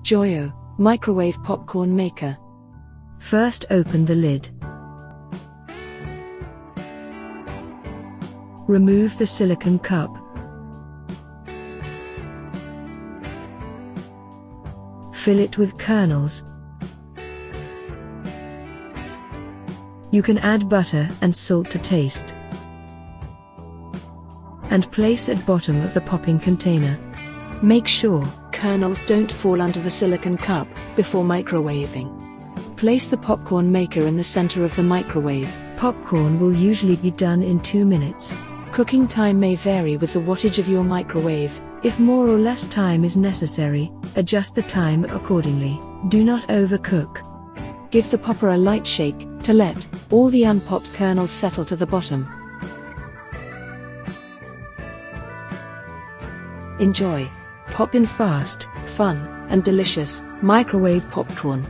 Joyo Microwave Popcorn Maker. First open the lid. Remove the silicone cup. Fill it with kernels. You can add butter and salt to taste. And place at bottom of the popping container. Make sure kernels don't fall under the silicone cup before microwaving. Place the popcorn maker in the center of the microwave. Popcorn will usually be done in 2 minutes. Cooking time may vary with the wattage of your microwave. If more or less time is necessary, adjust the time accordingly. Do not overcook. Give the popper a light shake to let all the unpopped kernels settle to the bottom. Enjoy. Pop in fast, fun, and delicious microwave popcorn.